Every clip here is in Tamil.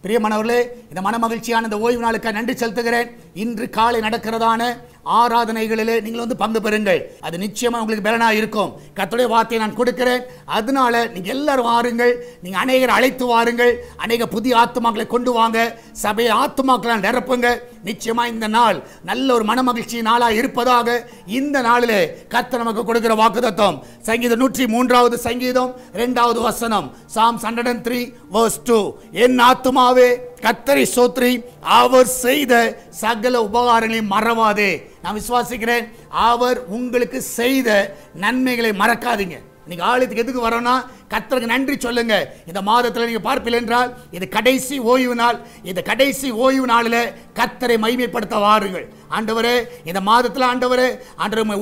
பிரியமானவர்களே, இந்த மனமகிழ்ச்சியான இந்த ஓய்வு நாளுக்கு நன்றி செலுத்துகிறேன். இன்று காலை நடக்கிறதான ஆராதனைகளிலே நீங்கள் வந்து பங்கு பெறுங்கள். அது நிச்சயமா உங்களுக்கு பலனா இருக்கும். கர்த்தருடைய வார்த்தையை நான் கொடுக்கிறேன். அதனால நீங்க எல்லாரும் வாருங்கள். நீங்க அநேகரை அழைத்து வாருங்கள். அநேக புதிய ஆத்துமாக்களை கொண்டு வாங்க. சபையை ஆத்துமாக்களை நிரப்புங்க. நிச்சயமா இந்த நாள் நல்ல ஒரு மனமகிழ்ச்சி நாளா இருப்பதாக இந்த நாளிலே கர்த்தர் நமக்கு கொடுக்கிற வாக்குத்தத்தம் சங்கீதம் 103வது சங்கீதம் 2வது வசனம், Psalms 103 verse 2. என் ஆத்துமாவே கர்த்தரை ஸ்தோத்திரி, அவர் செய்த சகல உபகாரங்களையும் மறவாதே. நான் விசுவாசிக்கிறேன், அவர் உங்களுக்கு செய்த நன்மைகளை மறக்காதீங்க. நீங்க ஆலயத்துக்கு எதுக்கு வரோம்னா கர்த்தருக்கு நன்றி சொல்லுங்க. இந்த மாதத்தில் நீங்க பார்ப்பீர்கள் என்றால் இது கடைசி ஓய்வு நாள். இந்த கடைசி ஓய்வு நாளில் கர்த்தரை மகிமைப்படுத்த வாருங்கள். ஆண்டவரே, இந்த மாதத்தில் ஆண்டவரே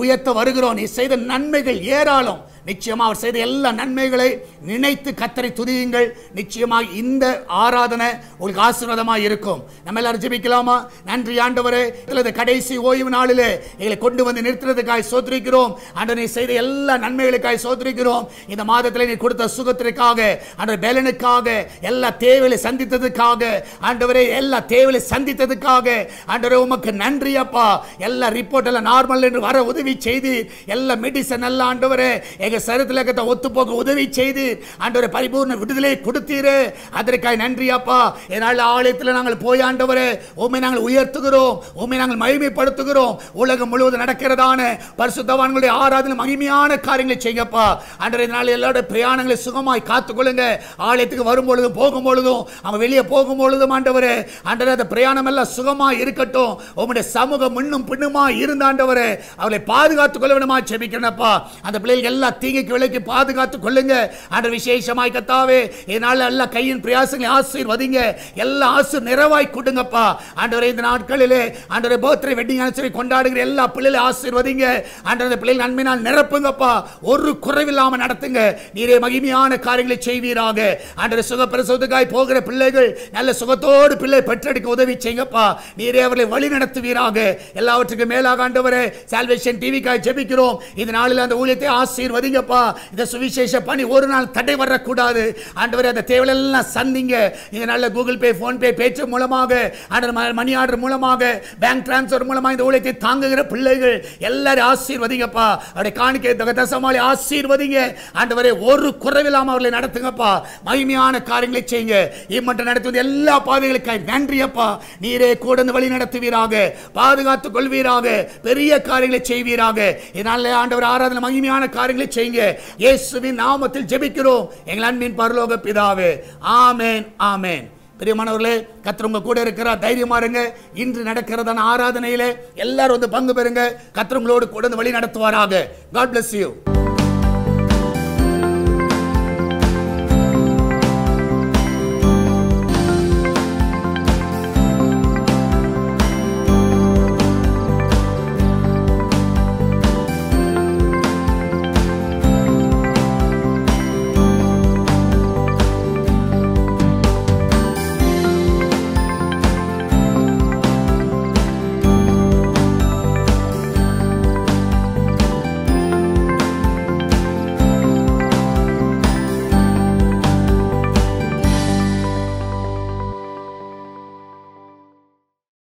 உயர்த்த வருகிறோம். நீ செய்த நன்மைகள் ஏராளம். நிச்சயமா அவர் செய்த எல்லா நன்மைகளை நினைத்து கர்த்தரை துதியுங்கள். நிச்சயமாக இந்த ஆராதனை உங்களுக்கு ஆசீர்வாதமாக இருக்கும். நம்ம எல்லாரும் ஜெபிக்கலாமா? நன்றி ஆண்டவரே, இந்த கடைசி ஓய்வு நாளிலே எங்களை கொண்டு வந்து நிறுத்துறதுக்காக சோதரிக்கிறோம். ஆண்டவரே, நீ செய்த எல்லா நன்மைகளுக்காக சோதரிக்கிறோம். இந்த மாதத்தில் நீ கொடுத்த சுகத்திற்காக, ஆண்டவரே பலனுக்காக, எல்லா தேவைகளை சந்தித்ததுக்காக, ஆண்டவரே எல்லா தேவைகளை சந்தித்ததுக்காக ஆண்டவரே உமக்கு நன்றி அப்பா. எல்லா ரிப்போர்ட் எல்லாம் நார்மல் என்று வர உதவி செய்து, எல்லா மெடிசன் எல்லாம் ஆண்டவரே எங்க சரீரத்தில் ஒத்து போக உதவி செய்து ஆண்டவரே பரிபூர்ண விடுதலை கொடுத்தீரு. அதற்காக நன்றி அப்பா. இதனால் ஆலயத்தில் நாங்கள் போய் ஆண்டவரே உம்மை நாங்கள் உயர்த்துகிறோம், உம்மை நாங்கள் மகிமைப்படுத்துகிறோம். உலகம் முழுவதும் நடக்கிறதான பரிசுத்தவான்களுடைய ஆராதனை மகிமையான காரியங்களை செய்யப்பா. ஆண்டவரே இதனால் எல்லாருடைய பிரயாணங்களை சுகமாய் காத்துக்கொள்ளுங்க. ஆலயத்துக்கு வரும்பொழுதும் போகும்பொழுதும் அவங்க வெளியே போகும்பொழுதும் ஆண்டவரே அந்த பிரயாணம் எல்லாம் சுகமாய் இருக்கட்டும். உம்முடைய சமூகம் முன்னும் பின்னுமா இருந்த ஆண்டவரே அவளை பாதுகாத்துக் கொள்ள வேண்டுமா ஜெபிக்கிறேன்ப்பா. அந்த பிள்ளைகள் எல்லா தீங்கைக்கு விலைக்கு பாதுகாத்துக் கொள்ளுங்க. ஆண்டவர் விசேஷமாய் கர்த்தாவே இதனால எல்லா கையின் பிரயாசங்களை ஆசீர்வதிங்க. எல்லா ஆசீர் நிறைவாய் கொடுங்கப்பா. ஆண்டவரே இந்த நாட்களிலே ஆண்டவரே பர்த்டே வெட்டிங் ஆனிவர்சரி கொண்டாடுகிற எல்லா பிள்ளைகளை ஆசீர்வதிங்க. ஆண்டவரே பிள்ளைகள் நன்மையினால் நிரப்புங்கப்பா. ஒரு குறைவில்லாம நடத்துங்க. நீரே மகிமையான காரியங்களை செய்வீராக. ஆண்டவரே சுகப்பிரசவத்துக்காய் போகிற பிள்ளைகள் நல்ல சுகத்தோடு பிள்ளை பெற்றெடுக்க உதவி செய்யுங்கப்பா. நீரே அவர்களை வழி நடத்துவீராக. எல்லாவற்றுக்கும் மேலாக ஆண்டவரே சால்வேஷன் டிவிக்காய் ஜெபிக்கிறோம். இந்த நாளில் அந்த ஊழியத்தை ஆசீர்வதிங்கப்பா. இந்த சுவிசேஷ பணி ஒரு நாள் தடை வரக்கூடாது. ஆண்டவரே அந்த தேவையெல்லாம் சந்திங்க. இந்த நல்ல கூகுள் பே, போன் பே, பேச்சு மூலமாக, மணி ஆர்டர் மூலமாக, பேங்க் டிரான்ஸ்ஃபர் மூலமாக இந்த ஊழியத்தை தாங்குகிற பிள்ளைகள் எல்லாரும் ஆசீர்வதிங்கப்பா. அவருடைய காணிக்கை தசமாலை ஆசீர்வதிங்க. ஆண்டவரே ஒரு குறைவில்லாம அவர்களை நடத்துங்கப்பா. மகிமையான காரியங்களை செய்யுங்க. இம்மட்டும் நடத்துவது எல்லா பாதைகளுக்காய் நன்றியப்பா. நீரே கூட வழி நடத்துவீராக, பாதுகாத்துக் கொள்வீராக, பெரிய காரியங்களை செய்வீராக. இதனால ஆண்டவர் ஆராதனை மகிமையான காரியங்களை செய்யுங்க. இயேசுவின் நாமத்தில் ஜெபிக்கிறோம் எங்கள் அன்பின் பரலோக பிதாவே. ஆமென், ஆமென். பிரியமானவர்களே, கர்த்தர் உங்க கூட இருக்கிறார். தைரியமா இருங்க. இன்று நடக்கிறதான ஆராதனையில எல்லாரும் வந்து பங்கு பெறுங்க. கர்த்தர் உங்களோடு கூட வழி நடத்துவாராக. God bless you.